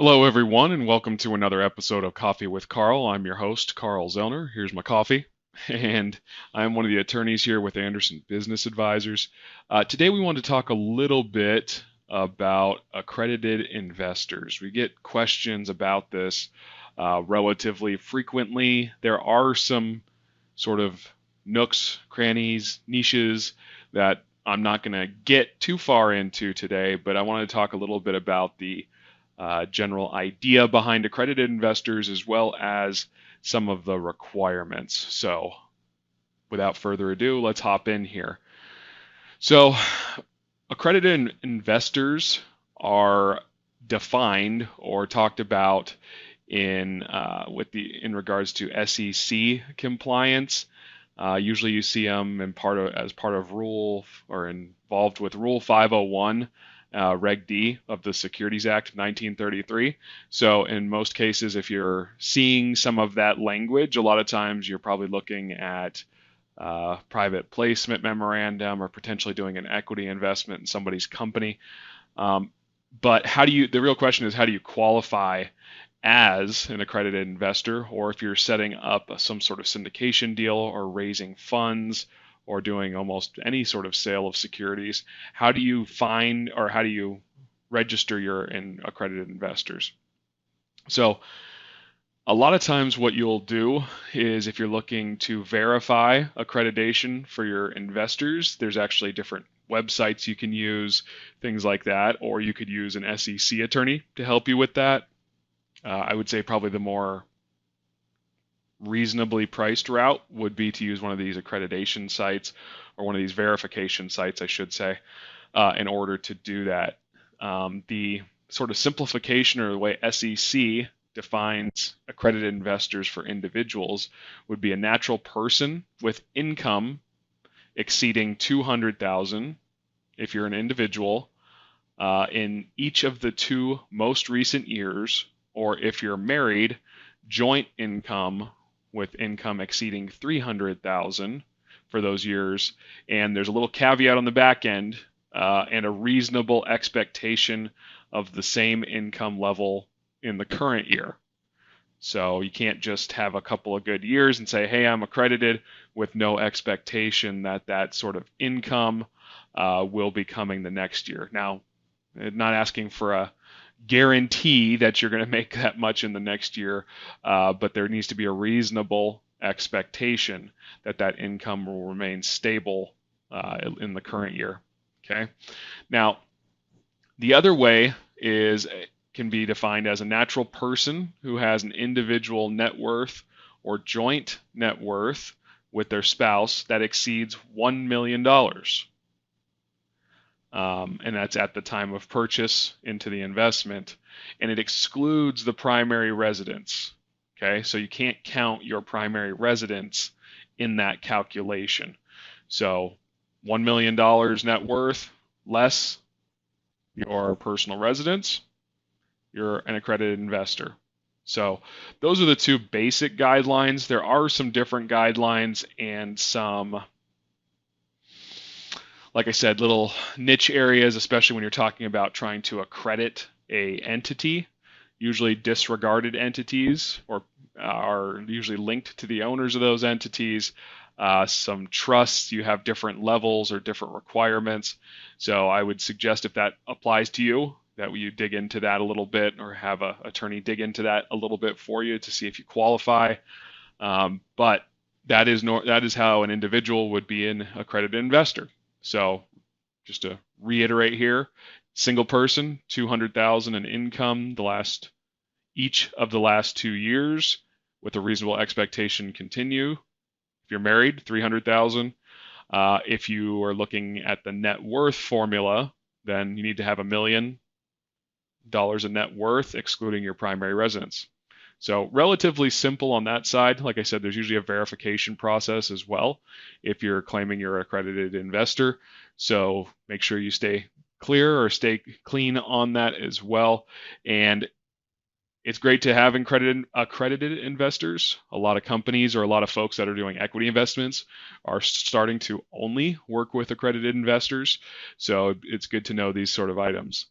Hello, everyone, and welcome to another episode of Coffee with Carl. I'm your host, Carl Zoellner. Here's my coffee, and I'm one of the attorneys here with Anderson Business Advisors. Today, we want to talk a little bit about accredited investors. We get questions about this relatively frequently. There are some sort of nooks, crannies, niches that I'm not going to get too far into today, but I want to talk a little bit about the general idea behind accredited investors as well as some of the requirements. So, without further ado, let's hop in here. So, accredited investors are defined or talked about in regards to SEC compliance. Usually, you see them as part of rule or involved with Rule 501. Reg D of the Securities Act of 1933. So in most cases, if you're seeing some of that language, a lot of times you're probably looking at private placement memorandum or potentially doing an equity investment in somebody's company. But the real question is, how do you qualify as an accredited investor, or if you're setting up some sort of syndication deal or raising funds or doing almost any sort of sale of securities, how do you find or how do you register your accredited investors? So a lot of times what you'll do is if you're looking to verify accreditation for your investors, there's actually different websites you can use, things like that, or you could use an SEC attorney to help you with that. I would say probably the more reasonably priced route would be to use one of these accreditation sites or one of these verification sites, I should say, in order to do that. The sort of simplification or the way SEC defines accredited investors for individuals would be a natural person with income exceeding 200,000 if you're an individual in each of the two most recent years, or if you're married, joint income with income exceeding 300,000 for those years. And there's a little caveat on the back end and a reasonable expectation of the same income level in the current year. So you can't just have a couple of good years and say, hey, I'm accredited, with no expectation that that sort of income will be coming the next year. Now, not asking for a guarantee that you're going to make that much in the next year, but there needs to be a reasonable expectation that that income will remain stable in the current year. Okay. Now, the other way can be defined as a natural person who has an individual net worth or joint net worth with their spouse that exceeds $1 million. And that's at the time of purchase into the investment, and it excludes the primary residence. Okay, so you can't count your primary residence in that calculation. So $1 million net worth less your personal residence, you're an accredited investor. So those are the two basic guidelines. There are some different guidelines and some, like I said, little niche areas, especially when you're talking about trying to accredit a entity. Usually disregarded entities are usually linked to the owners of those entities. Some trusts, you have different levels or different requirements. So I would suggest, if that applies to you, that you dig into that a little bit, or have an attorney dig into that a little bit for you to see if you qualify. But that is how an individual would be an accredited investor. So just to reiterate here, single person, 200,000 in income each of the last 2 years, with a reasonable expectation continue. If you're married, 300,000. If you are looking at the net worth formula, then you need to have $1 million in net worth, excluding your primary residence. So relatively simple on that side. Like I said, there's usually a verification process as well if you're claiming you're an accredited investor. So make sure you stay clear or stay clean on that as well. And it's great to have accredited investors. A lot of companies or a lot of folks that are doing equity investments are starting to only work with accredited investors. So it's good to know these sort of items.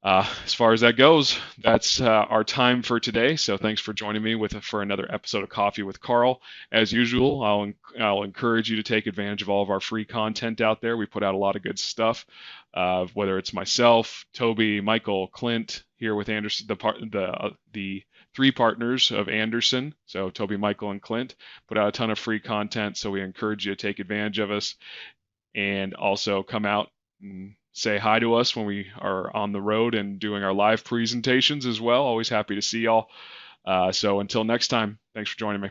As far as that goes, that's our time for today. So thanks for joining me for another episode of Coffee with Carl. As usual, I'll encourage you to take advantage of all of our free content out there. We put out a lot of good stuff. Whether it's myself, Toby, Michael, Clint here with Anderson, the three partners of Anderson. So Toby, Michael, and Clint put out a ton of free content. So we encourage you to take advantage of us and also come out and say hi to us when we are on the road and doing our live presentations as well. Always happy to see y'all. So until next time, thanks for joining me.